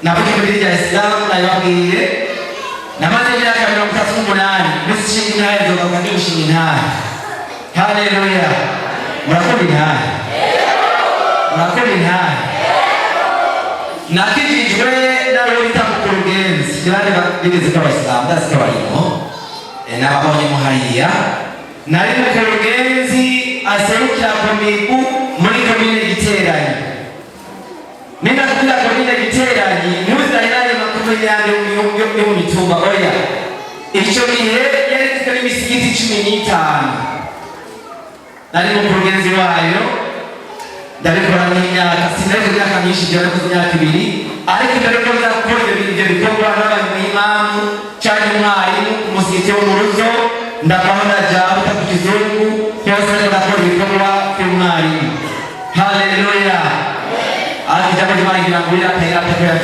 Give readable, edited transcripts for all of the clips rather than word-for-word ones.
Nafikiri ya Islam na yabwiye namaze imyaka 38 nishingi naye nzoga kandi ushingi naye. Haleluya. Murakoze naye. Murakoze naye. Nakijijwe nawe bitamukurugenzi cyane bageze kwa Islam ndasi kwa barimo. Nababonye muhariya nari mu kurugenzi aserukira komibu muri komine Giteranyi. Nina kila komine Giteranyi muza inaye makomine yandi yo mitumba oya. Ico gihe yari kuri misigiti 15. Nari mu kurugenzi wayo ndabikora n'imyaka sinari imyaka myinshi cyane ku myaka 2 ariko mbere ko nza gukora ibyo bikorwa n'abanyimamu cyane umwarimu umusigiti wo mu ruzo ndabona jabu takizungu cyose ndakora ibikorwa by'umwarimu. Haleluya. Ati jambo jimani kinangulira tayari kwa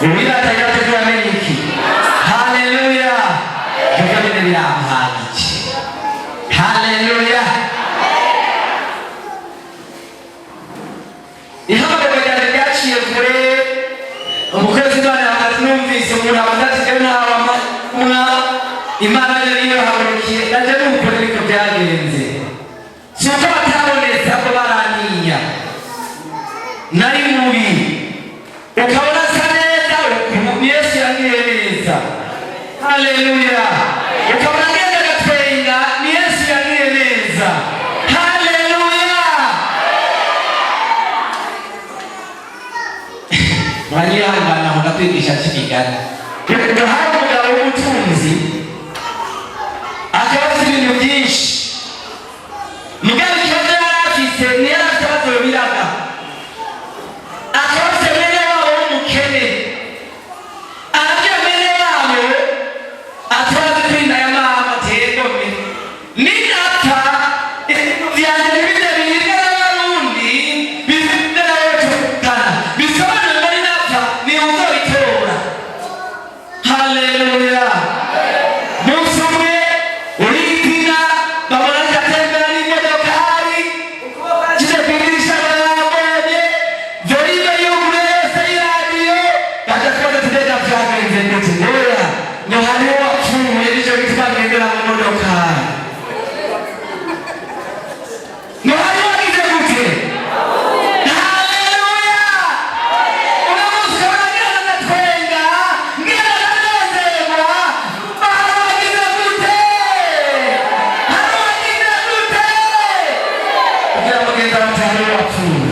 Wila tayari kwa meniki. Haleluya. Tukabine bila mhaji. Haleluya. Ihama bebejane byaciye kure umukozi twana atumvise umuntu abandati cyane abamwa Imana yari yahabukiye naje n'ukuri biko byagenze. Cyuko batabonetse abo baraniya. Nari mubi ukabona saneza Yesu yaniyeleza. Haleluya. Ukabona ngenda gatwenga Yesu yaniyeleza. Haleluya. Mwanyihangana mudakwigisha kigana ndahabu mugabo w'ubutunzi akabaza ibintu byinshi mugabo ikibazo yarafise ntiyarafite biraga akabaza mwene wabo w'umukene arabwira mwene wabo atwaze kwinda ya mama tegome ninapfa vyanje bibide birira n'abarundi bibide n'abatukana bisobanura ngo ninapfa ni uzobitora. Haleluya. Musumwe ulitina babona katembera n'imodokari kije kwigisha ababonye joribe y'uburese y'iradiyo bagakoze tudega vyagenze ndetse oya no hari wapfuye ije bitwagendera mu modokari no hari wagize gute. Haleluya. Unamusikana natwenga ngira nanezerwa bahagize gute hagize gute kugira ngo ngenda mutari wapfuye.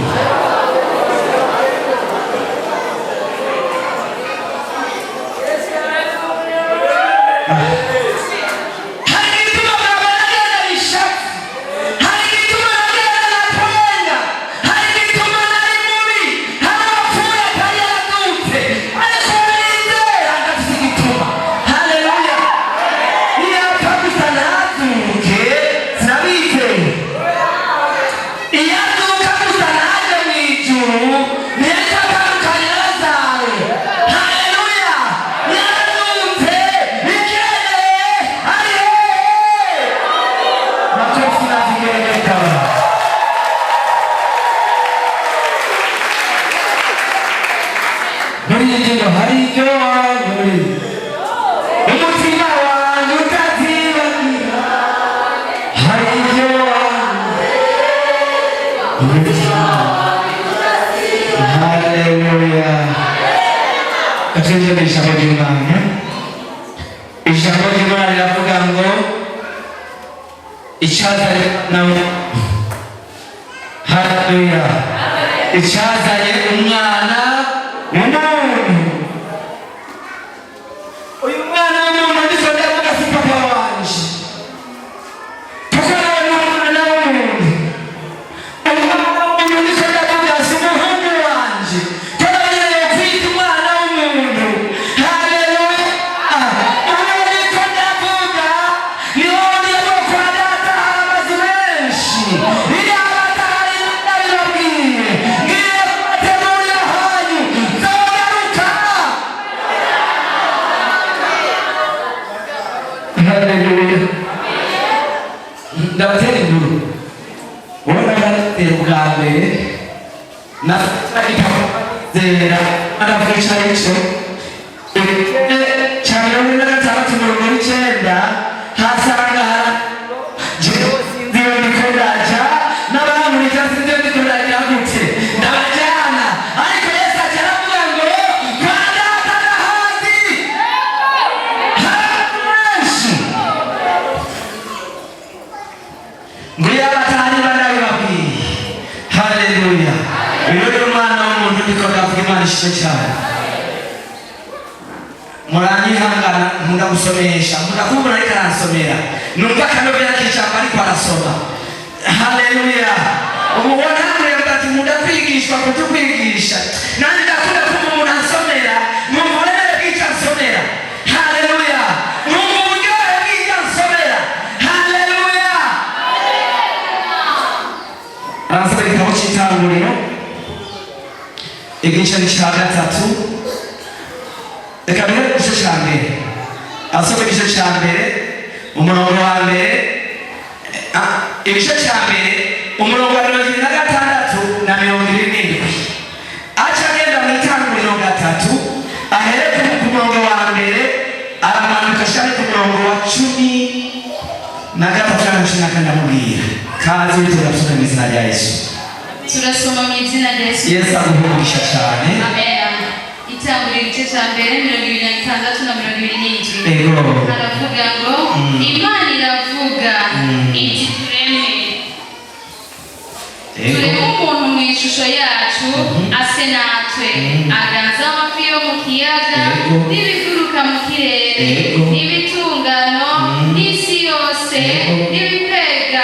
Hari igituma mwabaragenda bishafu, hari igituma nagenda natwenga, hari igituma nari mubi, hari abapfuye atari yaradutse ariko nizera ndafite igituma. Haleluya. Iyo apfa gusa ntazuke sinabizeye. Iyo azuka gusa ntaje mu ijuru ntiyahita atandukanye na Lazaro. Haleluya. Yarazutse bikeneye ari hehe makofi na vigelegele. Muri ngingo hari ibyo waburi umutima wanjye utazibagira hari ibyo Haleluya. Kajenje ijambo ry'Imana. Ijambo ry'Imana riravuga ngo icyazanye nawe. Haleluya. Icyazanye umwana w'umuntu. Uyu mwana w'umuntu ndetse ndavuga si papa wanje. Tukana n'umwana w'umuntu. Umwana w'umuntu ndetse ndavuga si umuhungu wanje. Twaragiye kwita umwana w'umuntu. Haleluya. Ubundi ko ndavuga niho ndiho kwa data hari amazu menshi. Iyo abatari ndabibabwiye ngiye kubategurira hanyu nzogaruka. Haleluya. Ndabatera inkuru ubona baratera ubwa mbere na zera anavugisha ico cyane na gatandatu mirongo n'icyenda hasanga ndiyo nikoraja n'abamurika sindiyo nikoraja gute ndabajyana ariko Yesu akaravuga ngo kwa data n'ahandi hameshi ngo yabatari banabibabwiye. Haleluya. Uyu mwana w'umuntu niko ndavuga Imana ishimwe cyane. Muranyihangana nkunda gusomesha mudakumbura ariko aransomera numva akanovera k'ijambo ariko arasoma. Haleluya. Umubona mureba ati nkunda kwigishwa kutubwigisha nanjye ndakunda kumva umuntu ansomera mumurebe bw'icyo ansomera. Haleluya. Mwumva uburyohe bw'icyo ansomera. Haleluya. Aransomera igitabo cy'Itanguriro igice cya gatatu. Reka mbere igice cya mbere asoma igice cya mbere umurongo wa mbere igice cya mbere umurongo wa 26 na 27 aca agenda mu Itanguriro gatatu ahere ku murongo wa mbere aramanuka ashaka ku murongo wa 13 ndamubwira kazi turasoma mu izina rya Yesu. Turasoma mu izina rya Yesu. Yesu aguhumugisha cyane. Amen. Itanguriro igice cya mbere 26 na 27. Ego. Haravuga ngo Imana iravuga iti tureme umuntu mu ishusho yacu ase natwe aganza amafi yo mu kiyaga n'ibiguruka mu kirere n'ibitungano n'isi yose n'ibyipega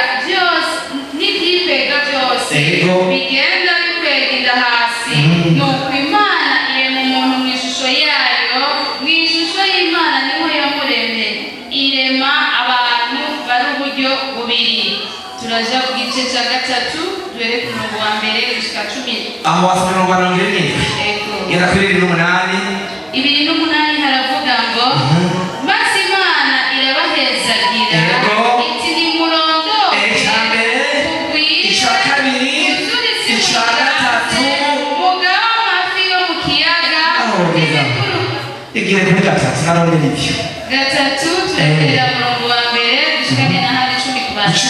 byose bigenda bikwega inda hasi. Nuko Imana irema umuntu mu ishusho yayo, mu ishusho y'Imana niho yamuremye, irema abantu bari uburyo bubiri. Turaja ku gice cya gatatu duhere ku murongo wa mbere gushika 10. Aho wasoma umurongo wa 27 yera kuri 28 haravuga ngo maze Imana irabahezagira iti nimurondoke icya kabiri icya gatatu mugabo amafi yo mu kiyaga igihe kuri gatatu narone nibyo gatatu turekera murongo wa mbere gushikane na hari 10 kubana 13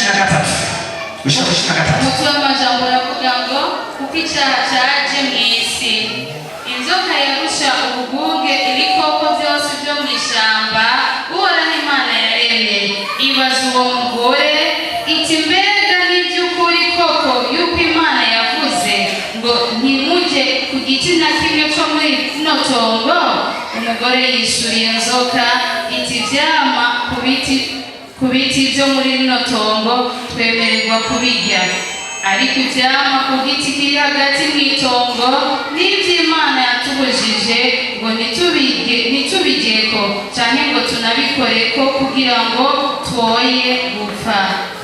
gushika 13 mutu w'amajambo aravuga ngo kuko icyaha cyaje mu isi inzoka yarusha ubuguge ibikoko byose byo mu ishyamba Uhoraho Imana yaremye ibaza uwo mugore iti mbega n'iby'ukuri koko yuko Imana yavuze ngo ntimujye ku giti na kimwe cyo muri kino tongo? Umugore yishuriye inzoka iti vyama ku biti byo muri rino tongo twemererwa kubirya, ariko ivyama ku giti kiri hagati mw'itongo n'ivy'Imana yatubujije ngo ntitubigeko canke ngo tunabikoreko kugira ngo twoye gupfa.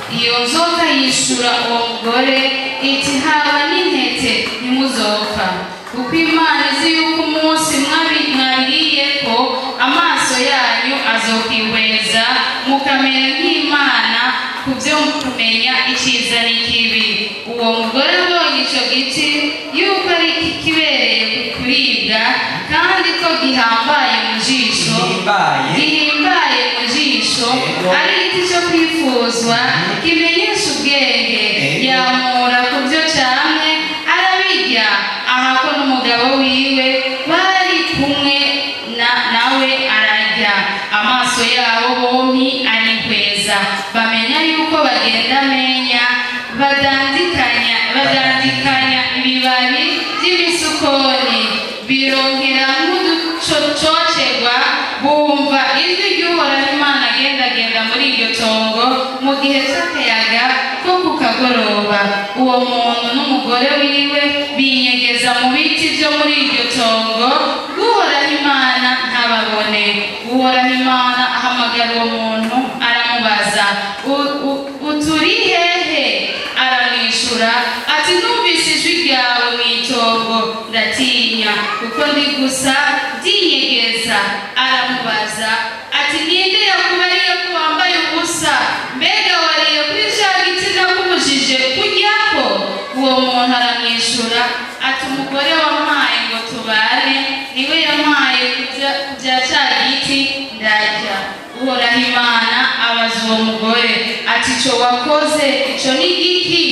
Iyo nzoka yishura uwo mugore iti haba n'intete ntimuzopfa, kuko Imana izi yuko umunsi mwabiriyeko amaso yanyu azokwihweza mukamera nk'Imana ku byo kumenya iciza n'ikibi. Uwo mugore abonye ico giti yuko ari kibereye kuribwa kandi ko gihimbaye mu jisho ari igiti cyo kwifuzwa kimenyesha ubwenge, yamura ku byo cyane arabirya, ahako n'umugabo wiwe bari kumwe nawe ararya. Amaso yabo bombi arihweza bamenya yuko bagenda menya badandikanya ibibabi by'imisukoni bironkera nk'uducocerwa. Bumva ijwi ry'Uhoraho Imana agendagenda muri iryo tongo mu gihe cy'akayaga ko ku kagoroba. Uwo muntu n'umugore wiwe binyegeza mu biti byo muri iryo tongo, Uhoraho Imana ntababone. Uhoraho Imana ahamagara uwo muntu aramubaza uturi hehe? Aramwishura ati numvise ijwi ryawe mw'itongo ndatinya kuko ndi gusa ndinyegeza. Aramubaza ati ninde yakubariye ko wambaye ubusa? Mbega wariye kuri cya giti nakubujije kuryako? Uwo muntu aramwishura ati umugore wampaye ngo niwe yampaye kujya cya giti ndarya. Uhoraho Imana abaza uwo mugore ati icyo wakoze icyo ni igiki?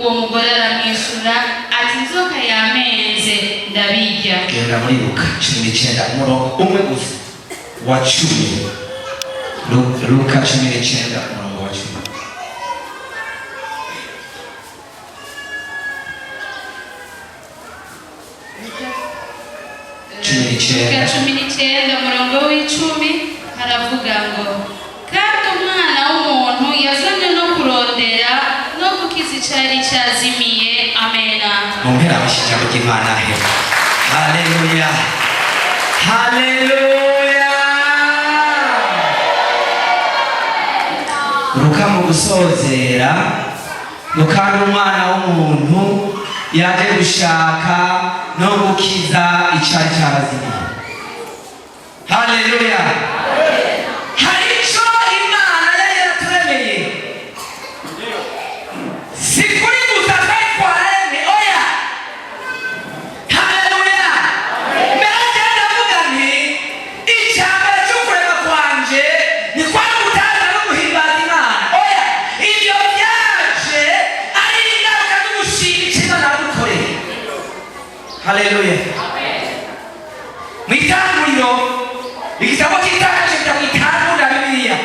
Uwo mugore aramwishyura ati inzoka yamenze ndabirya. Genda muri Luka 19 umurongo umwe gusa wa 10. Luka 19 umurongo wa 10. Luka 19 umurongo w'icumi haravuga ngo kandi umwana w'umuntu yazanye no kurondera no gukiza icyari cyazimiye. Amena. Mumpera abashyize mu Imana he. Haleluya. Haleluya. Luka mu gusozera Luka n'umwana w'umuntu yaje gushaka no gukiza icyari cyazimiye. Haleluya. Haleluya. Mwitanguriro igitabo cy'itangiriro cyitwa Bibiliya.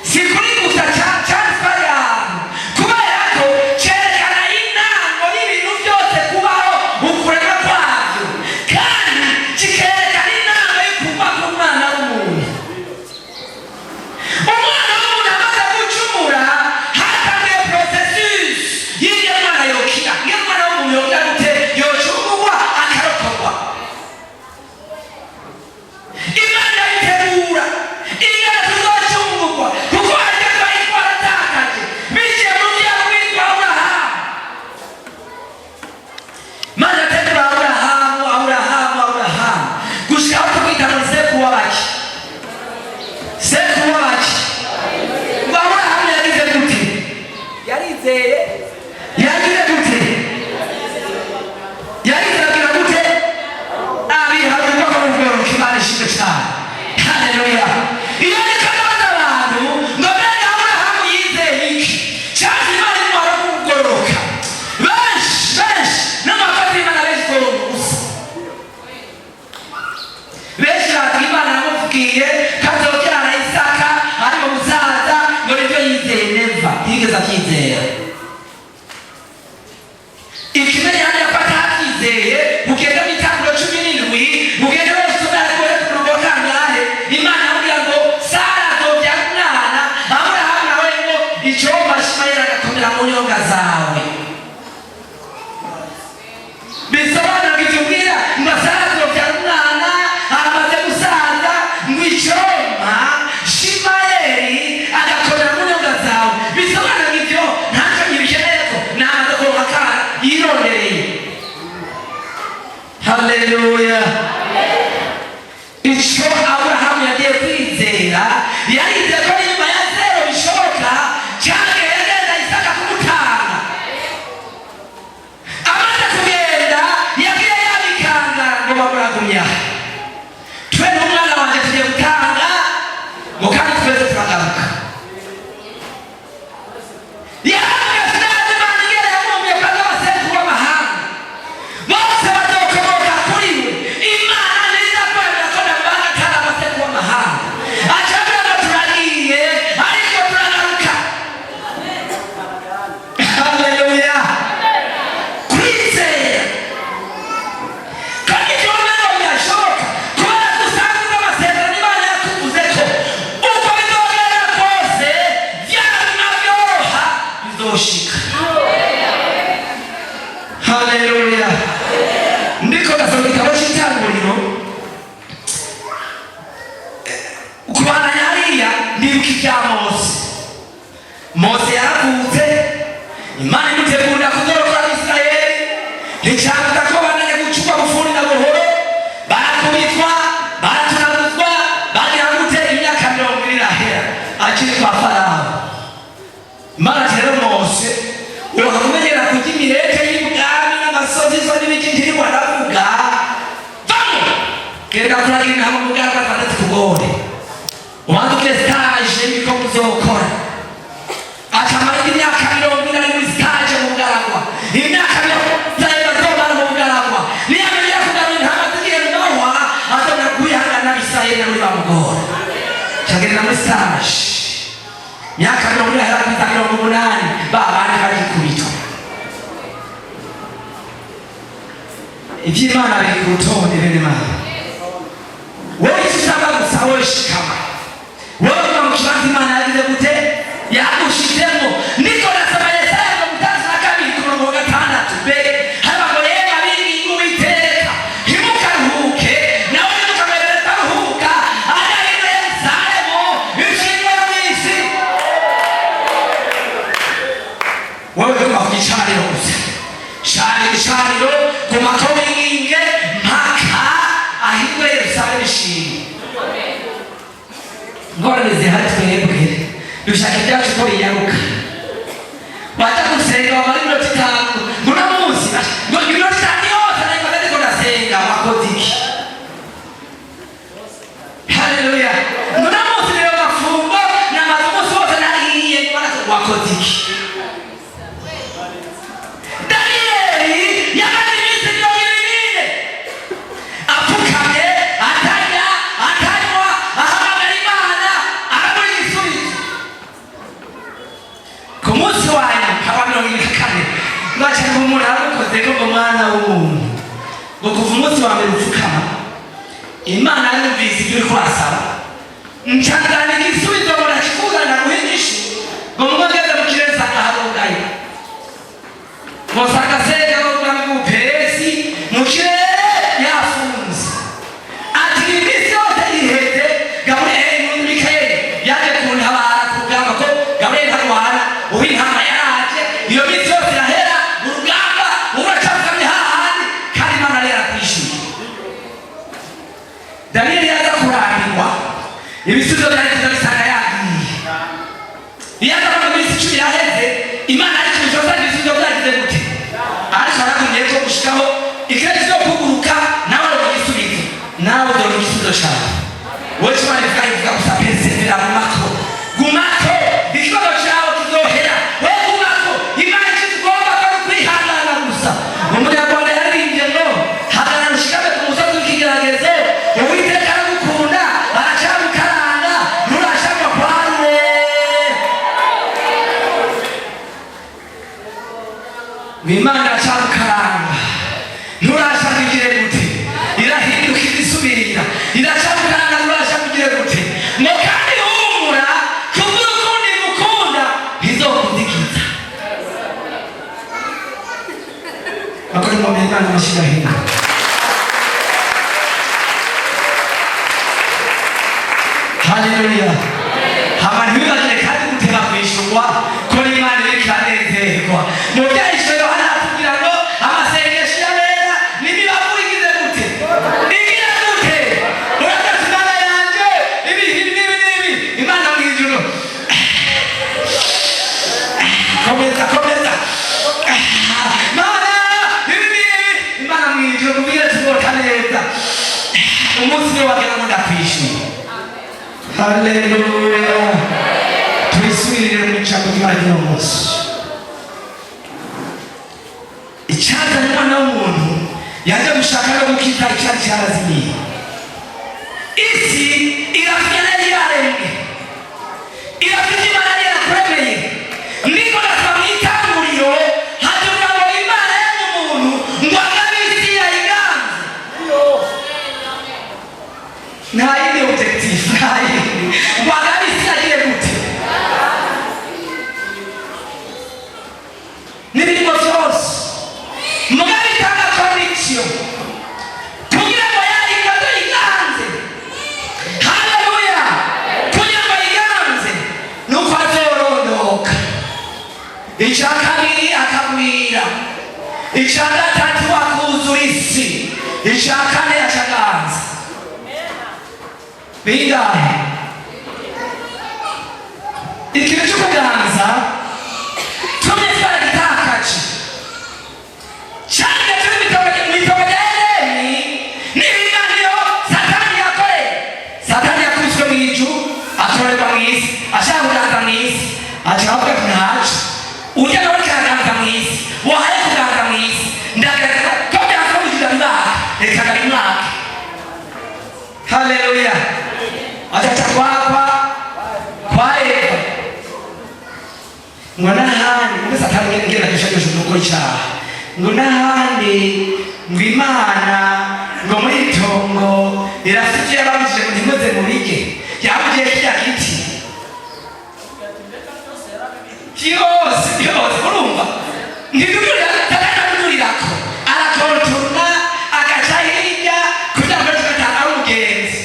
Sikuri gusa cyanditswe ahantu kubera ko cyerekana intango y'ibintu byose kubaho ukurema kwabyo kandi kikerekana intango y'ukuva ku mwana w'umuntu. Umwana w'umuntu amaze gucumura hatangiye processus y'ibyo mwana yokira. Iyo mwana w'umuntu yokira gute? Haleluya. Icyo Aburahamu yagiye kwizera yarize ko nyuma ya zero bishoboka cyane yagenda Isaka kumutanga. Amaze kugenda yagiye yabikanga ngo bamuragumya. Twe n'umwana wanjye tugiye gutanga ngo kandi twese turagaruka. Haleluya. Ndiko nasoma igitabo cy'itangiriro ukubana hariya ndibuka ibya Mose yaravutse Imana imutegurira kuzorokora Abisirayeli nticyanga ko bananye gucukwa bufuni na buhoro barakubitwa baratunaguzwa bagira gute imyaka 20 irahera akiri kwa Farawo. Imana rero Mose ukakumenyera kujya imireke y'ibwami n'amasozi n'ibiki ndiri waravuga vamo reka turagira hamwe mu bwaka batatu kugore ubanza ufite stage niko muzokora akamara imyaka 40 ari muri stage mu bwaragwa imyaka 40 azomara mu bwaragwa niyamenye kugamira hamategeko nawa azona kuyihangana bisayena muri bamugora cyagenda muri stage myaka 40 harapita 80 babandi bagikubitwa iby'Imana biri ku rutonde bene Imana wowe usaba gusa wowe shikama wowe mu kibanza Imana yagize gute yagushizemo niko nasaba Yesaya ngo mutazi kabiri ku murongo wa 6 be haba yema biri Uwiteka ntimukaruhuke nawe ntimukamerera kuruhuka arahira Yerusalemu ishimwe mwisi wowe kuma kugicariro gusa shariro kumakowe inge mpaka ahirwe Yerusalemu ishimwe ngorane zihari twebwe dushaka ibyacu ko biyaruka bata gusenga bamara iminota 5 nguna munsi ngo iminota 5 yose ariko ndetse ndasenga wakoze iki haleluya nguna munsi rero mafungo na mafungo sote nariye wakoze iki Danieli yabandi bise byogirire apfukamye atanya atanywa ahamagara Imana arabura igisubizo ku munsi wanya abantu b'ikane bacha umuntu arakoze ko umwana w'umuntu ngo kuva umunsi wa mbere upfukama Imana yumvise ibyo kwasaba ncangana igisubizo barakikuzana guhigisha ngo mwageze mu kireza aharongaye Mosaka sega ubwami bw'upesi mu kirere yafunze ati ibisi yose iheze Gaburiyeli muri Mikayeli yaje kuntabara kugamba ko Gaburiyeli ntarwana uw'intama yaraje iyo misi yose irahera urugamba uracafukamye hahandi kandi Imana rero arakwishyuye Danieli yaza kurambirwa ibisubizo byari kuza bisanga yagiye iyo aza mu minsi 10 yaheze Imana ariko bijoza ibisubizo byagize gute ariko arakundiye ko gushikaho ikirere cyo kuguruka nawe uri gisubizo nawe uri gisubizo cyawe wowe cyane ivuga gusa persevera gumako ikibazo cyawe kizohera wowe gumako Imana ikigomba ko kwihangana gusa umunyarwanda yaririmbye ngo hagarara ushikame ku musozi w'ikigeragezo Uwiteka aragukunda aracyagukaranga nturashaka kwawe Imana aracyagukaranga nturashaka igire gute irahinduka idisubira iracyagukaranga nturashaka igire gute ngo kandi humura kubw'urukundo igukunda ntizokudikiza bakora mu Imana amashyira hino haleluya abantu bibagire kandi gutega kwishurwa ko Imana iri kanezerwa mu byahishwe Yohana atubwira ngo amasengesho y'abera n'imibavu igize gute igira gute urakaza Imana yanjye ibi Imana mu ijuru komeza Mana ibi Imana mu ijuru kubwira tugota neza umunsi niwo wagera ngo ndakwishyuye haleluya turisubirire mu cyangwa cy'Imana y'umunsi icyazanye umwana w'umuntu yaje gushaka no gukiza icyari cyarazimiye isi irafite yaremwe irafite Imana yarakuremeye niko nasaba itanguriro hatuvuga ngo Imana y'umuntu ngo agabe isi yayiganze nta yindi objectif nta yindi ngo agabe isi yagiye gute n'ibirimo byose mugabe itanga condition kugira ngo yayikaze yiganze haleluya kugira ngo yiganze nuko azorondoka icya kabiri akagwira icya gatatu akuzura isi icya kane acaganza bingahe ikintu cyo kuganza tumye twaragitakaje cyane turi mu bitabo bya Edeni n'ibiganiro Satani kavuga ntacu ujya nawe kaganza mu isi wahaye kuganza mu isi ndagaragaza ko byakamugira imana reka ngari mwaka. Haleluya. Atacha kwa Eva ngo n'ahandi ngo Satani ngenda gishakisha gukora icyaha ngo n'ahandi ngo Imana ngo muri itongo irafite yababije ngo ntimuze mu bige yabugiye kijya giti cyose urumva ntidurira tatanurirako arakontorna agaca hirya kugira ngo tugatanga umugenzi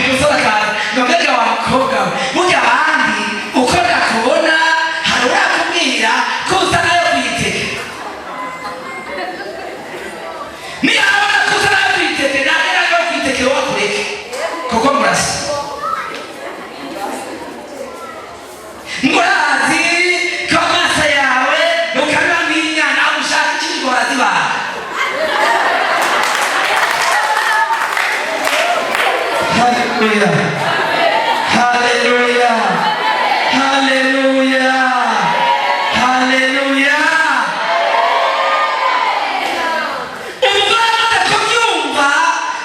umusore akaza ngo mbega wa mukobwa burya abandi uko ndakubona hari urakubwira ko usa nayo kwiteke niyo abona ko usa nayo kwiteke nagera nayo kwiteke wakureke kuko murasa murazi ko amaso yawe ukaba nk'inyana aho ushaka ikindi warazibana. Haleluya. Haleluya. Haleluya. Haleluya. Umugore amaze kubyumva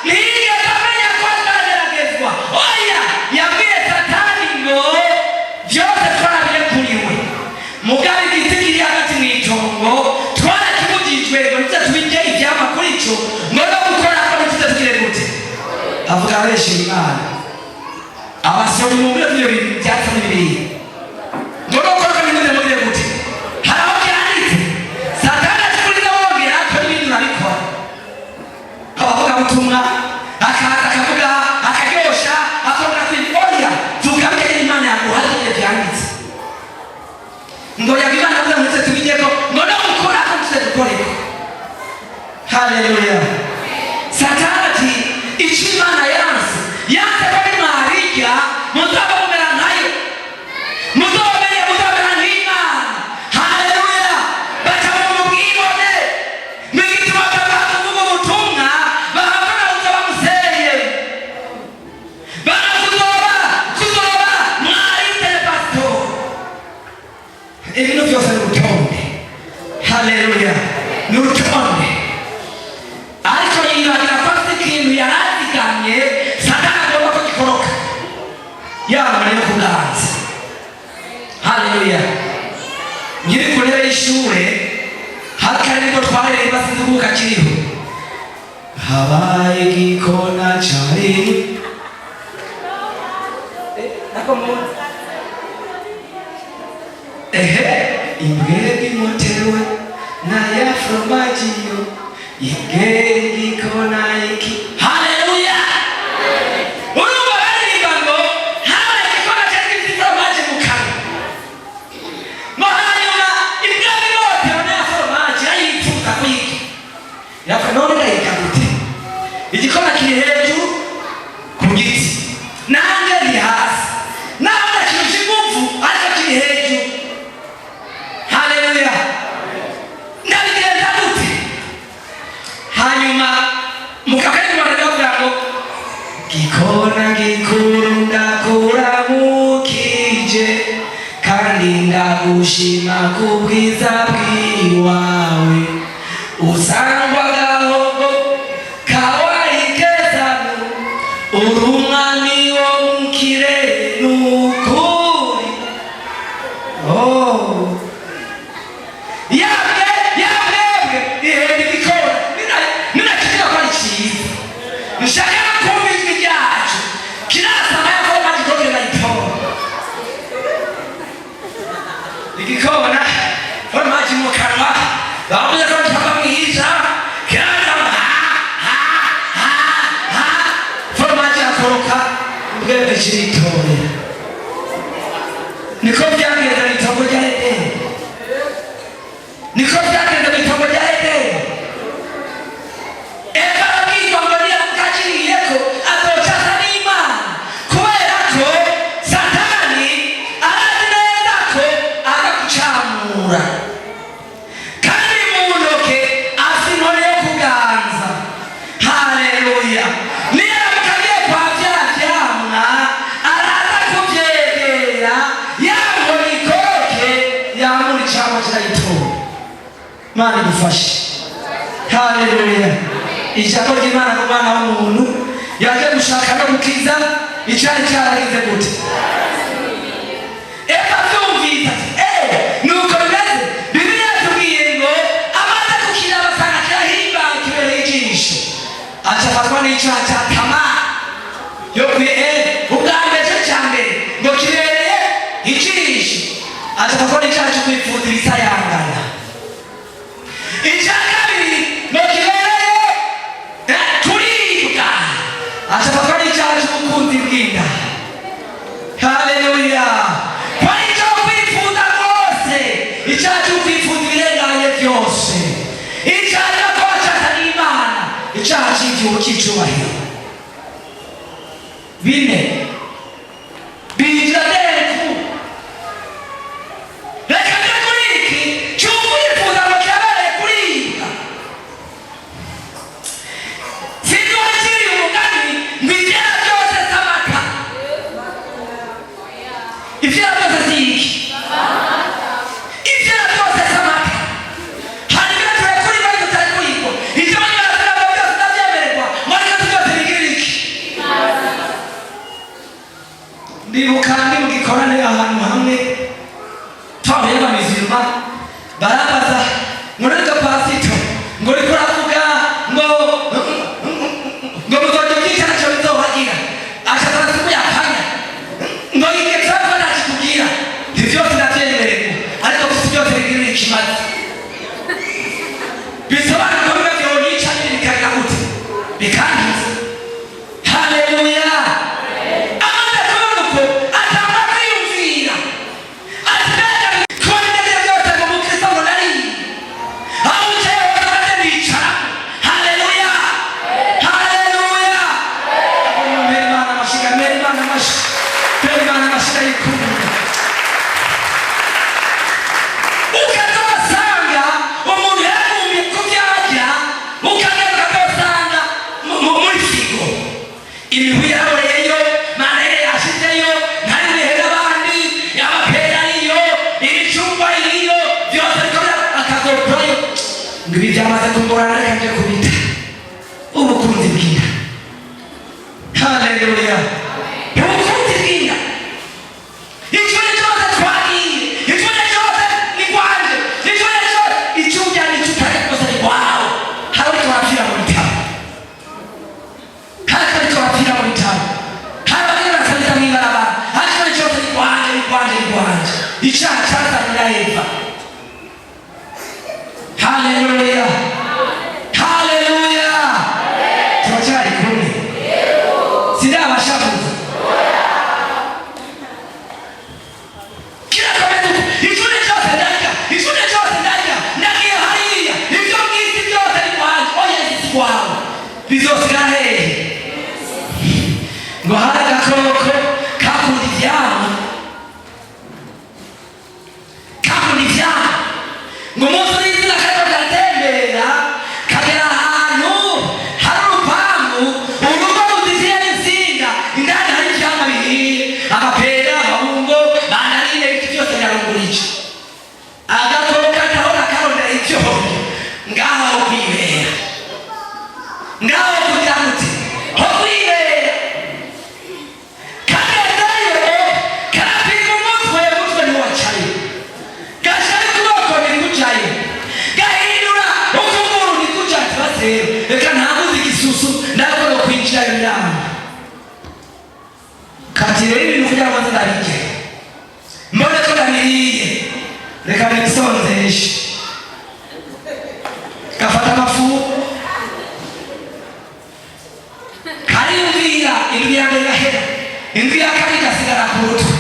ntiyigeze amenya ko azageragezwa. Oya, yabwiye Satani ngo byose twarabirekuliwe mugabe igiti kiri hagati mu itongo twarakimugijwe ngo nitse tubirye ivyama kuri ico ngo no gukora ko nitse tugire gute avuga aresha Imana abasore mu byo bintu byatsa n'ibiri ngo no gukora ko nitse mugire gute haraho byanditse Satani akuriza wongera ko ibintu nabikora abavuga ubutumwa akaza akavuga akaryosha akabona kwikoya tugamye Imana yaguhaye ibyo byanditse ngo yabimana kugira ngo nitse tubigeko ngo no gukora ko nitse dukoreko. Haleluya. Satani ati icyo Imana yanse ko ni Mariya muzabamera nkayo muzabamera nk'Imana. Haleluya. bakaba mu bwibone n'igituma bakavuga ubutumwa bahabona uza bamuseye banakuzoba mwari pastor ibintu byose ni urutonde. Haleluya. Ni urutonde ariko yibagira ko afite ikintu yarazigamye Satani agomba ko gikoroka yamara yo kuganza. Haleluya. Ngiri ku ntebe y'ishure hakari nibwo twarereba sinduka kiriho habaye igikona cyari imbere imotewe na ya fromagiyo igere igikona iki. Haleluya. Urumva baririmba ngo habaye igikona cyari gifite fromaje mu kanwa ngo hanyuma imbwa imotewe na ya fromaje ayipfuka kuyiki yapfa none ndayika gute igikona kiri hejuru ku giti nange ndi hasi naho ndakirusha ingufu ariko kiri hejuru. Haleluya. Ndabigenza gute hanyuma mukakari kugira ngo gikona gikuru ndakuramukije kandi ndagushima kubwiza bwiwawe usangwa gahogo kawaii kezanu urumwami wo mukirere nukuri. Yabwebwe ihera igikona ninakigira ko ari cyiza nshaka kumva ijwi ryacu kirasama yako magikobwe nayitora igikona formaji mu kanwa bavuze ko ntaka mwiza kirasama formaji akoroka ubwebwe kiritoye niko byagenda itongo rya Edeni niko byagenda itongo rya Edeni. Eva abwirwa ngo niyamukakiriyeko azocasa n'Imana kubera ko Satani arazi neza ko agakucamura kandi mu ntoke afite inkoni yo kuganza. Haleluya. Niyo amukagiye kwa vya vyamwa araza kubye kirayitora. Mana idufashe. Haleluya. Ijambo ry'Imana ku mwana w'umuntu yaje gushaka no gukiza icyari cyaragize gute. Eka byumvita nuko bimeze. Bibiliya tubwiye ngo amaze gukira basanga kirahimba kibereye ijisho. Acafatwa n'icyaha cya tamaa yo ubwambere cyane ngo kibereye ijisho. Acafatwa n'icyaha cyo kwifuza ibisayangana. Icya kabiri ngo kibereye kuribwa. Acafatwa n'icyaha cy'ubukunzi bw'inda. Haleluya. Kwa icyo kwifuza rwose, icyaha cyo kwifuza ibirenganye byose, icyaha cyo kocaza n'Imana, icyaha cy'igihugu cy'icubahiro. Bine binjira dereku. Reka mbere kuri iki cy'ukwifuza ngo kibereye kuribwa. Sinduha kiri umugani ngo ibyera byose samata. Ivyera byose ziki. Ivyera byose samata. Hari ibyo kuri bari tutari kuriko. Icyo banyura byose ndabyemererwa. Marika byose bigira iki. Ndibuka ndi mu gikorane ahantu hamwe twahuye n'abamizirima barabaza muri pasito ngo uriko uravuga ngo muzoja by'icyaha cyo bizobagira. Ashaka kuyapanya ngo igihe cyose nakikubwira ibyo byose ndabyemererwa ariko gusa byose bigira ikimazi. Bisobanura ko biba byonica nyine bikagira gute bikangiza. Haleluya. Amaze kubona uko atanga kwiyumvira ati mbega twongere byose ngo mukristo ngo nari aho ucaye wose bicara. Haleluya. Haleluya. Mbere Imana amashiga, mbere Imana amashiga, mbere Imana amashiga y'ikunda. Ukazasanga umuntu yagumiye ku byajya ukagenda ukazasanga muri figo imibu yaboreyeyo, manere yashizeyo, ntari bihera abandi, amapera ariyo, ibicumba iriyo, byose bikora akazoprayo. Ngo ibi byamaze kumborana reka nje kubita ubukunzi bw'inda. Haleluya. Ubukunzi bw'inda. Icyo ni cyose twagiye, icyo ni cyose ni kwanje, icyo ni cyose icyo ujyana icyo utari kose ni kwawe. Hari uriko urapfira mu bitabo. Hari uriko urapfira mu bitabo. Hari abagenda basabiriza mw'ibarabara. Hari icyo ni cyose ni kwanje, ni kwanje, ni kwanje. Icyaha cyazanye na Eva. Haleluya. Haleluya. Turacyari kumwe. Sindabashabuza. Kirakomeza icyo ni cyose ndarya, icyo ni cyose ndarya, ndagiye hariya, ibyo ngibyo byose ni kwanje. Oya si kwawe. Bizosigara hehe? Ngo hari agakoko kakunda ivyama. Kakunda ivyama. Ngo umunsi n'izina kariko karatembera kagera ahantu hari urupangu, urugo ruzitiye n'insinga, indani hari ivyama bihiye, amapera, amabungo, mandarine, ibiti byose birarungurije. Agakoko katahora karondera ivyo ngaho ho kwibera. Ngaho kugira gute? Ho kwibera. Kagezeyo karapima umutwe ntiwacaye. Gashari kuboko ntikucaye. Gahindura ukuguru ntikucaye. Basero reka ntabuze igisusu ndakora kwinjira ibirama. Kati rero ibintu kugira ngo nzabirye. Mbone ko nabiriye. Reka nisonzeshe. Gafata amafu. Kariyumvira indwi ya mbere gahera. Indwi ya kabiri gasigara ku rutwe.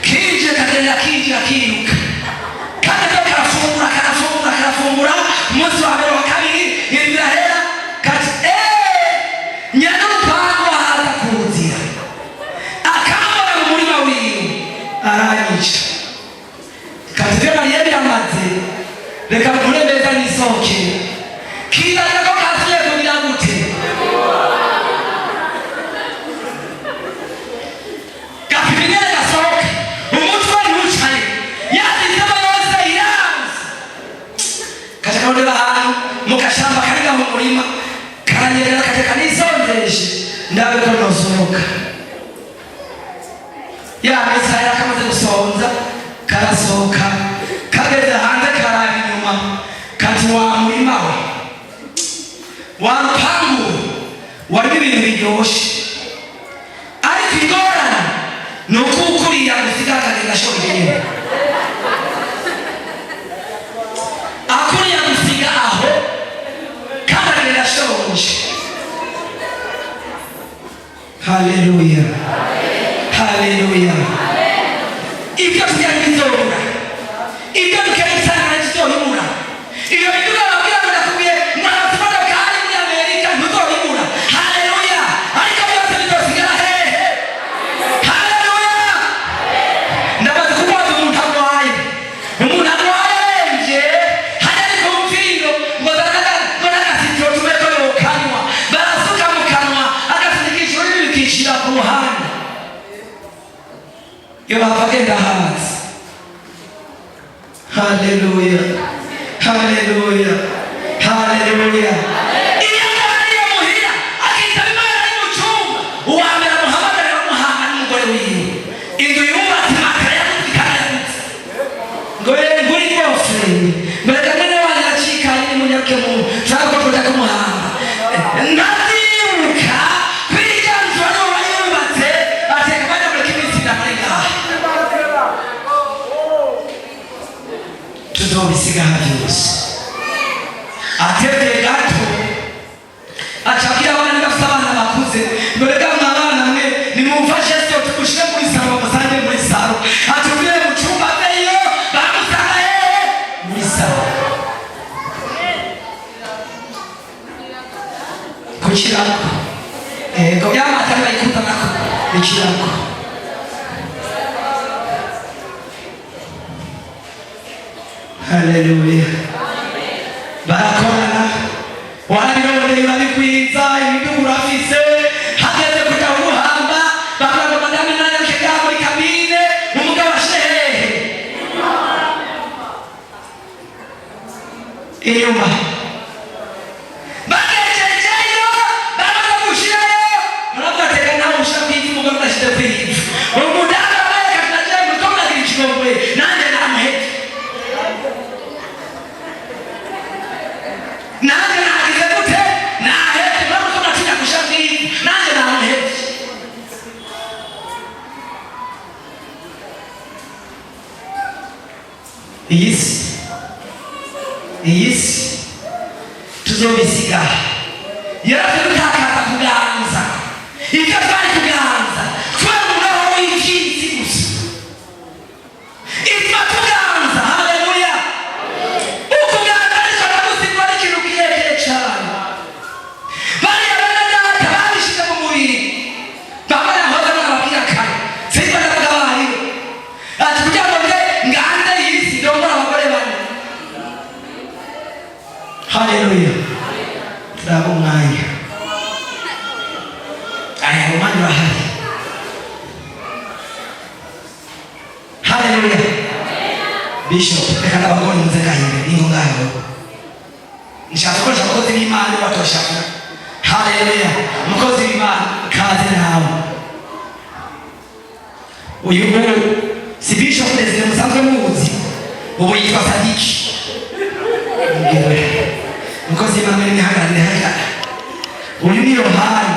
Kinjira kagenda kinjira kiruka. Kagenda karafungura. Umunsi wa mbere wa kabiri indwi irahera. Kati nyana urupangu ahaza ku nzira. Akambona mu murima wiwe aranyica. Kati vyo Mariya biramaze. Reka muremeza nisoke. Kizaga ko kasuye kugira gute? Gapimine gasohoke. Umutwe ntucaye. Yazitama yose iranze. gashamba kariga mu murima karanyerera kateka nisondeje ndabe ko nosohoka ya mesa yakamaze gusonza karasohoka kageze hanze karaba inyuma kati wa murima we wa rupangu wari ibintu biryoshe ariko ingorane ni uko ukuriya gusigakane gashoboye nyine akuriya gusiga aho kandi gashoboje. Haleluya, haleluya. Ibyo byari bizobura, ibyo bikayisanga bizobura. Iyo biduga babwira ngo ndakubiye mwatubona kandi muri Amerika ntuzobura. Haleluya, ariko byose bizosigara hehe? Haleluya. Ndabaza kubaza umuntu arwaye nje hajya ku mviro ngo n'agasitiro tumeko yokanywa barasuka mu kanwa agasinikisho n'ibikishira ku ruhande iyo bavagenda hasi. Haleluya, haleluya, haleluya. Iyo ariyo muhira akitaba Imana ari mu cyumba uwa mbere amuhamagara bamuhanga n'umugore wiwe inzu yubatse amakara yagutse ngo nguri rwose mbere kamwe n'abandi acikanye n'umunyaruke mu cyangwa kuja kumuhanga ndabyibuka kwiganzu wari wayubatse ateka bajya muri kiminsi ndamarega tuzobisiga byose atebye gato acakira abana bafite abana bakuze mbere kamwe abana mwe nimumfashe se tukushire muri saro bamusange muri saro atubwire mu cyumba beyo bamusanga hehe muri saro kuchirako ko byamata bayikuta nako bikirako. Haleluya, barakorana warabirondeye babikwiza imidugu urafise hageze kuja uruhamba bakora madame nayo kega muri kabine umugabo ashehe inyuma bagejejeyo bamaze gushirayo murabatega nawe ushabwiza umugabo udashyize kwiga umudamu abaye katinaje mutomunagira ikigongwe nanjye namuhete nanjye nagize gute nahete muramuko natinya gushabwiza nanjye namuhete. iyi si tuzobisiga yaraje gutakaza kuganza ibyo twari kuganza twaburaho w'ikinsi gusa ibyo tuganza. Haleluya, ukuganza ariko nagusigwa n'ikintu kirekire cyane bariya bene data babishize mu mubiri bamara hoza n'ababwira kare simba ndavuga bariwe ati kugira ngo nganze iyi si ndongora abagore bane. Haleluya, turaba umwanya aya umwanya urahari. Haleluya, Bishop reka ndabagore muze kahinde ingo ngaho nshaka ko abakozi b'Imana batoshaka. Haleluya, umukozi w'Imana kaze nawe uyu si Bishop Desire musanzwe muzi ubu yitwa Sadiki umukozi w'Imana n'imihagarire hariya uyu ni Yohani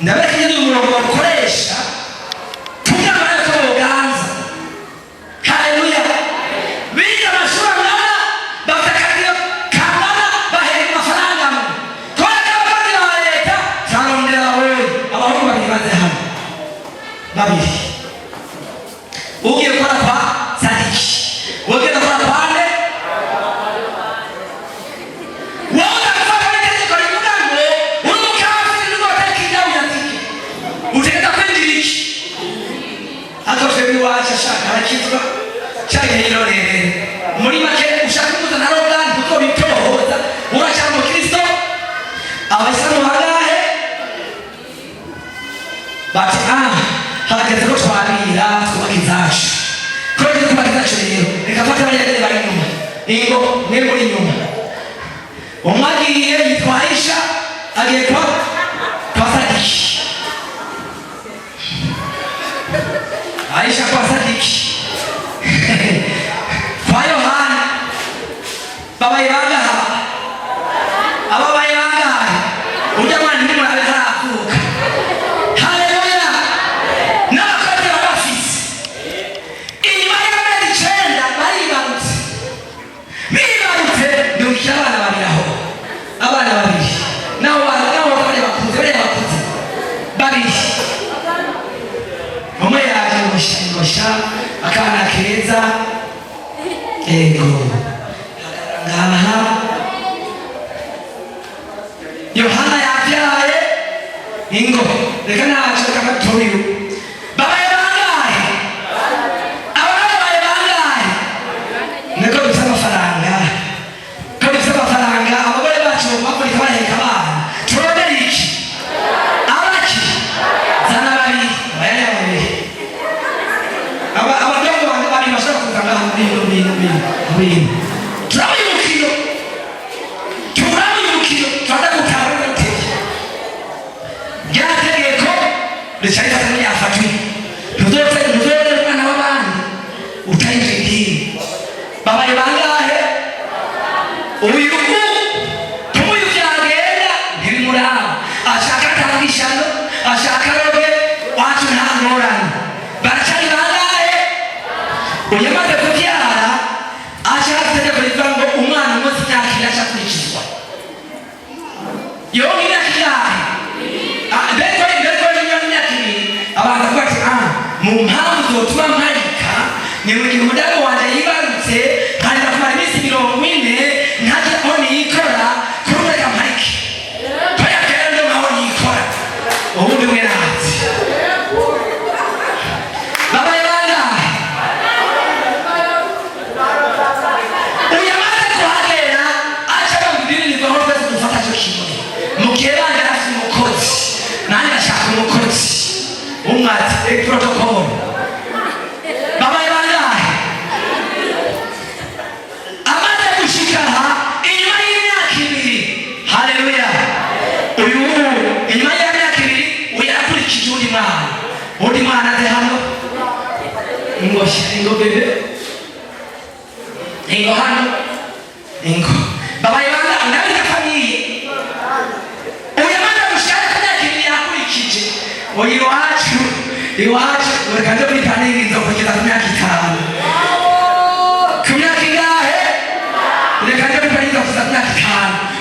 ndabereka nyine umurongo bakoresha kugira ngo ko boganza. Haleluya, biga amashuri angana bafite akazi kangana bahera amafaranga amwe kubera ko abakozi ba leta zarondera abahungu babiri baze hamwe babiri ugiye gukora kwa Sadiki ugiye gukora kwa nde shaka arakizwa cyane irorere muri make ushaka kuzana Roland kuko bitohoza urashaka mu Kristo abasano bagahe bati hageze ko twabira twubakizacu ko twubakizacu rero reka fata abanyagere bari inyuma ingo mwe muri inyuma umwagiye yitwa Aisha agiye kwa Sadiki. Aisha kwa Sadiki kwa Yohana baba ibanga aba bayibanga ujya mwana ndi mwana harakuka. Haleluya. N'abakozi babafise inyuma y'amezi 9 baribarutse ndukira abana babiraho abana babiri naho bari bakuze babiri umwe yaje ngosha akana keza ego ngaha Yohana yabyaye ingo reka naje kamatoriyo baba yabangaye abana bangaye niko bisa amafaranga abagore bacu bakurika bareka abana turondera iki abaki zana babiri abadongo bange bari bashaka kuzana bintu turabuyumukiro twada gutara n'uteke byategeko ricaita kandi yafatwi ntuzore umwana w'abandi utayije idini babaye bangahe uyu byagenda ntibimuraba ashaka atangishano ashaka robe wacu nta ngorane baracari bangahe uyamaze kubyara ashaka itegeko rivuga ngo umwana umunsi imyaka ine aca kurikizwa yo imyaka ingahe mbere y'imyaka ibiri abantu bavuga ati mu mpamvu zotuma mparika ni mu gihe umudamu wanje yibarutse kandi akamara iminsi 40 ntajya aho niyikora kurureka mparike toyakera ndo nkaho niyikora ubundi mwe nazi babaye bangahe uyamaze kuhagera aca bamubwiriza aho twese dufata cyo kimwe mugihe banje afite umukozi nanjye ashaka umukozi umwati protocol babaye bangahe amaze gushikaha inyuma y'imyaka 2. Haleluya. Uyu inyuma y'imyaka 2 uyakurikije undi mwana aze hano ingo bebe ingo hano ingo babaye bangahe ndabika famiye uyamaze gushaka imyaka 2 yakurikije uyu iwacu urekaje kwitanira inzoka kugeza ku myaka 5 ku myaka ingahe urekaje kwitanira inzoka kugeza ku myaka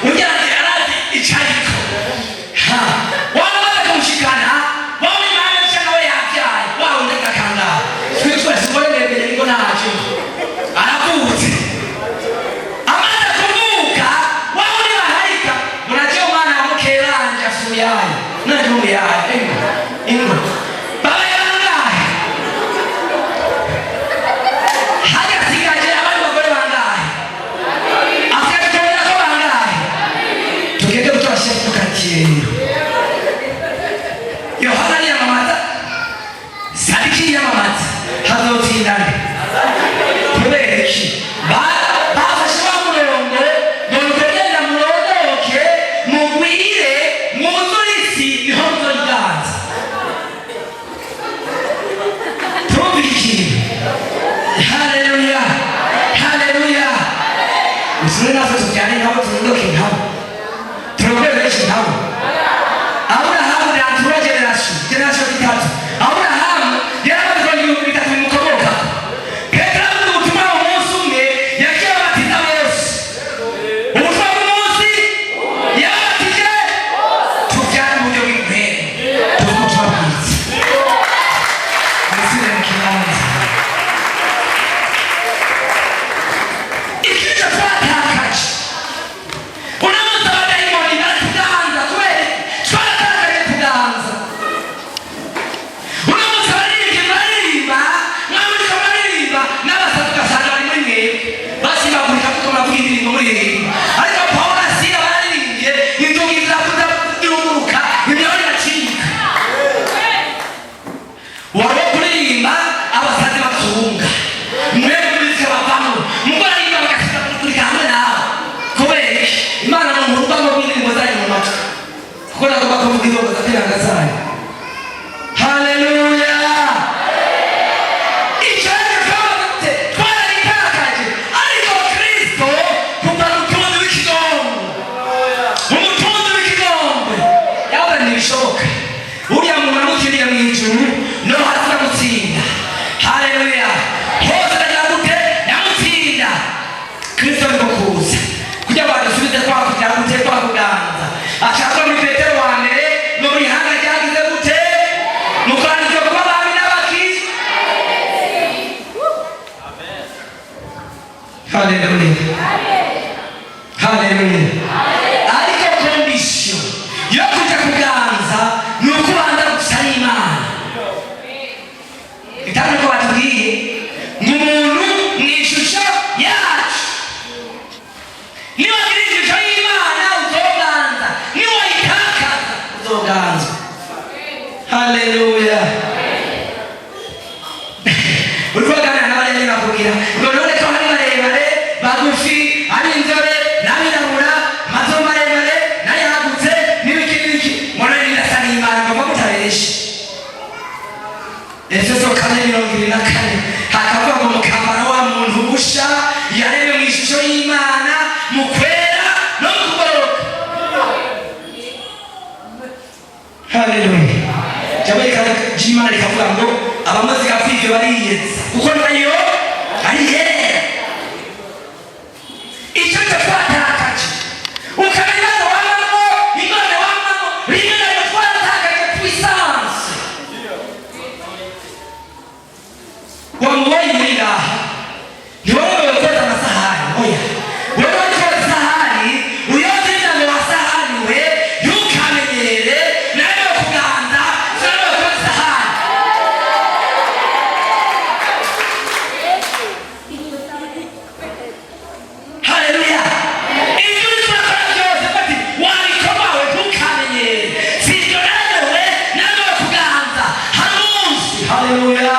5 ujyanye arazi icayiko wamaze kumushikana wawe imana cyangwa we yabyaye wawe ndakakanga twese twebere ngo ntaje arakutse amaze kuvuka wawe uri bahayika muraje umwana wa mukeranje afuyaye naje umuyaye ingo Yohana yamamaza Sadiki yamamaza hazotindane kubera iki bafashe bamurongo nokugenda murondoke mugwire muzurisi ihonzo ryanza tubiki. Haleluya. Usine nazo tujyane nabo turondoke nabo turobere nabo Abrahamu na antura generation 3. Abrahamu yarabaze ibintu bitatu bimukomoka. Petero n'ubutumwa umunsi umwe yagiye abatiza bose. Ubutumwa bw'umunsi yabatije tubyara mu buryo bw'intero tubutwabitse. Asire mu kibanza. Ikica twatakaje. Unamuza abadayimoni baratuganza kuvuga ngo zatera gazaye. Haleluya. Icyane kwabate twarikakaje ariko Kristo kuva mutunzi w'ikigombe. Umutunzi w'ikigombe. Yawe nibishoboka. Uriya muntu amutsindiye mu ijuru no hasi amutsinda. Haleluya. Hose ndagute namutsinda. Kristo ni kuza. Kujya badusubize kwa kugira gute kwa kuganza. Ashaka muri Petero wa mbere no muri hanga ryagize gute? Mukanije kuba bami n'abakisi. Amen. Haleluya. Haleluya. Ariko condition yo kujya kuganza ni ukubanza gusaba Imana. Itamwe ko batubwiye umuntu ni ishusho yacu. Niba kirishusho y'Imana uzoganza, niba itakaza uzoganza. Haleluya. Urwagana n'abari bakubwira ngo none ko hari barebare bagufi ari inzobe n'abirabura mazo maremare n'ayagutse n'ibiki mbona ndasa n'Imana ngo mutareshe. Efeso 4:24 hakavuga ngo mukambara wa muntu usha yarebe mu ishusho y'Imana mu kwera no kugoroka. Haleluya. Jamaica Jimana likavuga ngo abamaze gapfivyo bariyeza kuko nayo ari yera. Icyo twatakaje ukamenya wamamo Imana wamamo rimwe na twatakaje puissance. Wamwoyi mwinga niwewe ukoza masahani oya wewe ukoza sahani uyote ndio wasahani we yukamenyere nayo kuganza sio ukoza sahani. Haleluya. Injili tunafanya yote walikoma we yukamenyere sio nayo nayo kuganza hamusi. Haleluya.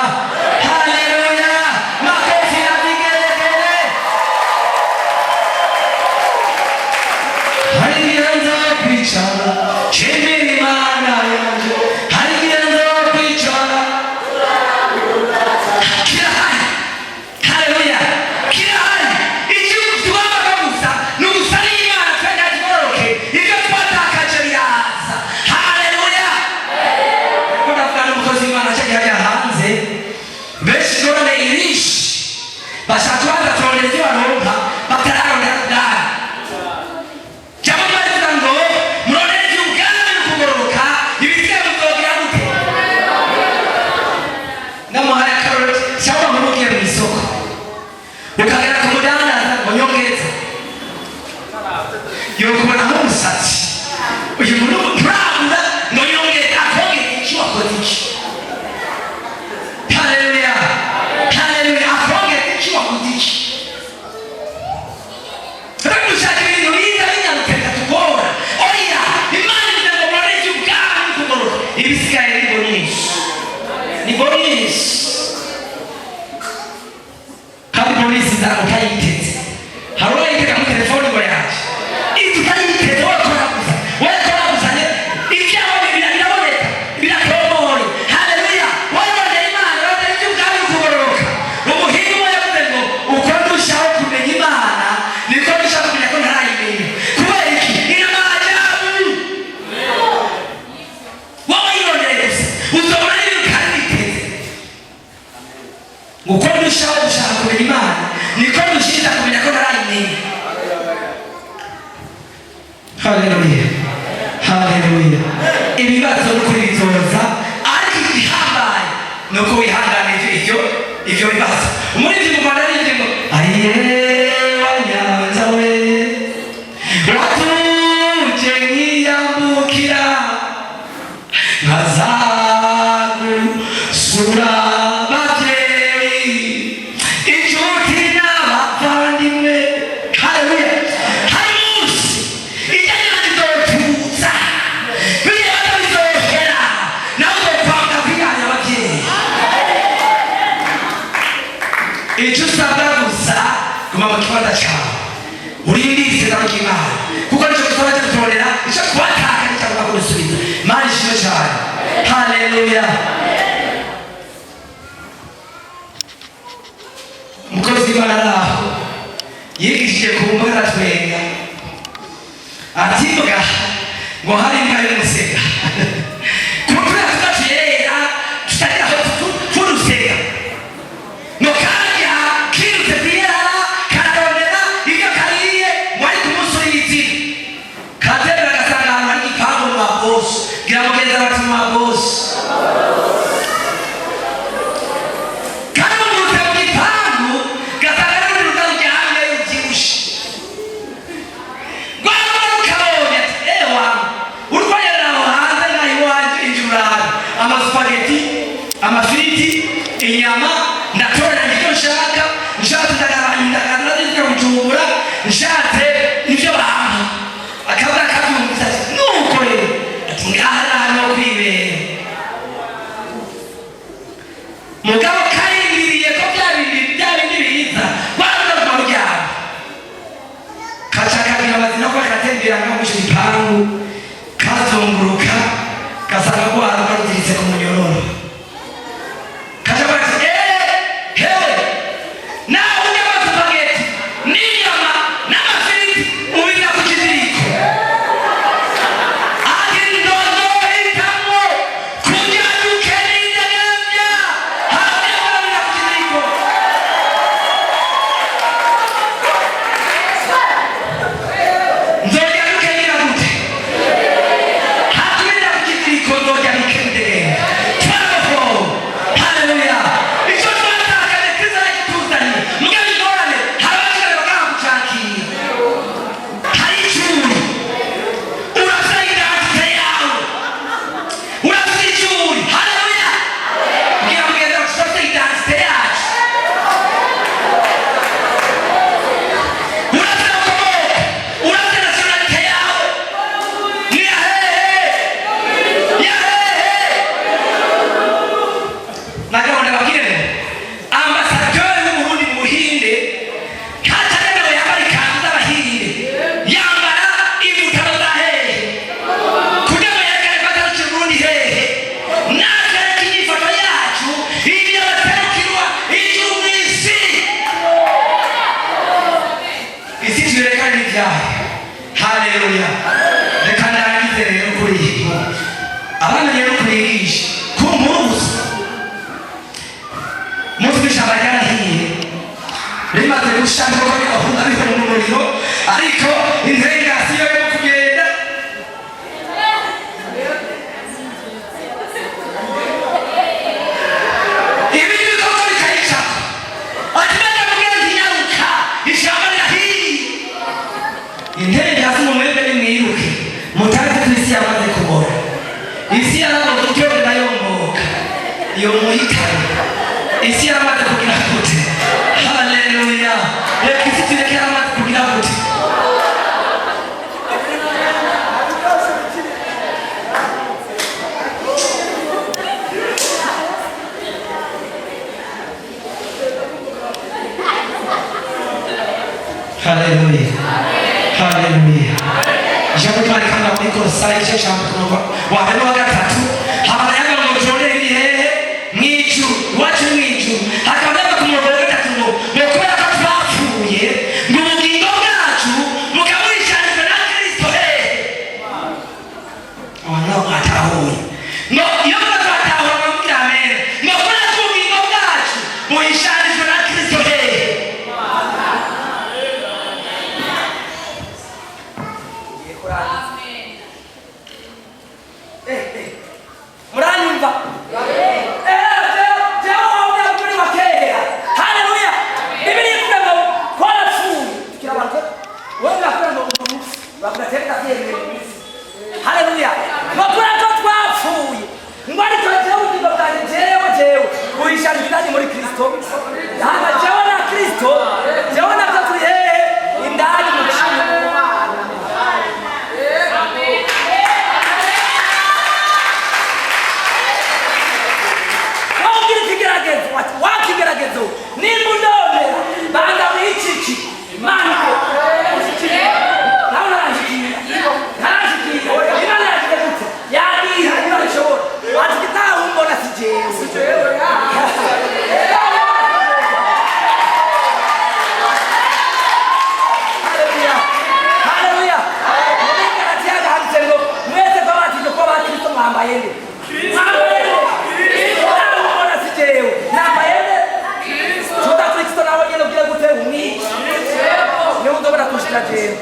Bashatwanda tuonelezewa naomba bakararo ndakudara. Jambo bali ngo mronezi ugana kugoroka ibisiga muzogira gute? Namo haya karoti shawa murugiye mu isoko. Ukagera ku mudandaza ngo nyongeza. Yo kubona mu musatsi. Uyu muntu nturabura ngo nyongeza akoge ikiwa kodiki. Haleluya. Haleluya. Akoge ikiwa kodiki. Ukayiteze harura yitega mu telefone ngo yaje itu kayiteze wakora kuzanye ibyaho biraboneka birakomora. Haleluya. Wabone Imana wabone ubwami kugoroka umuhingo yavuze ngo uko ndushaho kumenya Imana niko ndushaho kumenya ko ntarayimenya. Kubera iki inamajabu wowe yirondeye uzobona ibintu kandi biteze uko ndushaho gushaka kumenya Imana niko dushinja kumenya ko narayimenya. Haleluya. Haleluya. Ibibazo kuri bizoza ariko igihambaye nuko wihanganije ivyo bibazo. Umurindi mu Rwanda ni ngo aye wanyanza we watuje nkiyambukira nkazagu sura kumama kibanda chao urindi seza mkimana kuko nicho kusaba cyo kutorera ico kwataka nicho kusubiza haleluya. Mukozi w'Imana yigishije ku mbara twenga ativuga ngo hari imbwa y'umusega kuko tutaciyera tutagira aho turusega no kanya kirutse bwira karondera ibyo kariye wari ku munsi w'ibiti katera gasanga ahantu hari igipangu mu mabosi gira mugenza bati mu mabosi amafiriti inyama ndatora nicyo nshaka nshatse ndagara ndazika kujumbura nshatse nivyo bampa akabura kabyumvise ati nuko rero ati ngaha no kwibera mugabo karindiriye ko byabindi biza waza mu ryabo kaca kabira amazina ko katembera nko mu gipangu kazunguruka kasanga ko arabarudiritse ku munyororo haleluya. Reka ndagize rero kuri abana rero kurigisha ku munsi muzwisha abajyanahiye rimaze gushaka ko gahunda ari mu muriro ariko intengasiyo yo kugenda ibindi bikorwa bikayica atimenya mugenda ntiyaruka ishamba rirahiye intengasi mu mwembe nimwiruke mutazi ko isi yamaze kubora isi yarabaye uturyohe ndayomboka iyo muhitane isi yaramaze kugira gute haleluya reka isi tureke yaramaze kugira gute haleluya haleluya ijambo ry'Imana rikanga muri Kolosai igice cya wa mbere wa gatatu habara yaga ngo jore ibihehe mw'ijuru iwacu mw'ijuru hakaba yaga ku murongo wa gatatu ngo kubera ko twapfuye ngo ubugingo bwacu mukaburishanijwe na Kristo hehe abantu batahuye ngo iyo batahura bamubwira amen ngo kubera ko ubugingo bwacu buhishanijwe na Kristo hehe muranyumva? jewe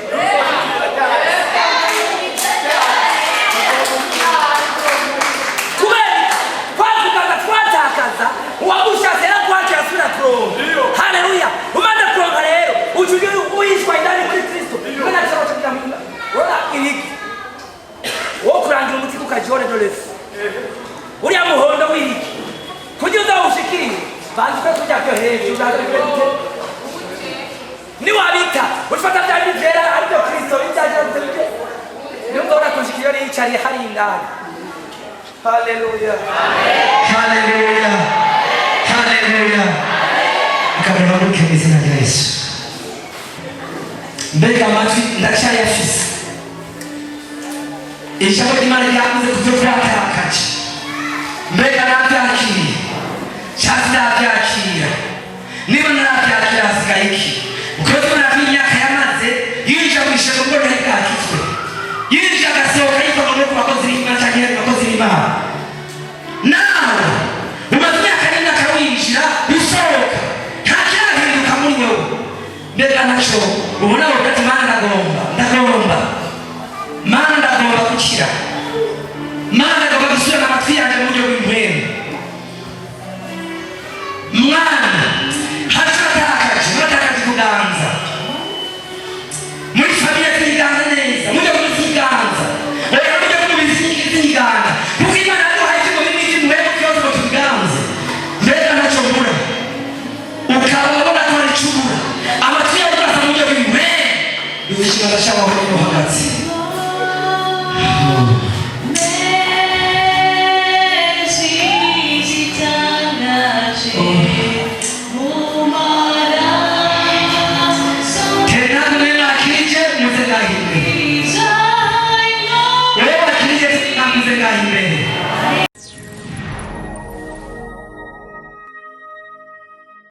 kubera twatakaza uwagushatse yakwanje asubira kuronka. Haleluya. Umaze kuronka rero ujuje uyishwa indani muri Kristo mwana cyangwa cyangwa wala iliki wo kurangira umuti kukajone dolefu uriya muhondo w'iliki kugira uzawushikire banzi ko tujya byo hejuru ni wabita ufata byari byera ariko Kristo bitaje bite nubwo urakushikira ni cyari hari indani. Haleluya. Haleluya. Haleluya. Kabla mukemeze na Yesu. Mbega matwi ndacyayafise. Ijambo ry'Imana ryavuze kuvyatakaje. Mbega nabyakiriye. Cyazirabyakira. Niba narabyakira hasigaye iki? Kuko nabyimyaka yamaze yinjira mu ishako ngo ntibwakizwe. Yinjira agasohoka yiva mu bakozi b'Imana cyangwa abakozi b'Imana. Nawe umaze imyaka n'imyaka winjira usohoka nta kirahinduka muri wowe. Mbega nacyo ubona ugati Mana ndagomba Mana ndagomba gukira, Mana ndagomba gusubirana amatwi yanjye mu buryo bw'impwemu. Mwana hatakaje kuganza muri famiye twiganza neza mujya kuziganza oya mujya kuziganza kuko Imana yaduhaye ikintu n'iki mwebwe cyose ngo tuganze. Mbega nacyo mbura ukaba ubona ko ari cubura amatwi yawe asa mu buryo bw'impwemu. Ibishimira ndashaka ko hagati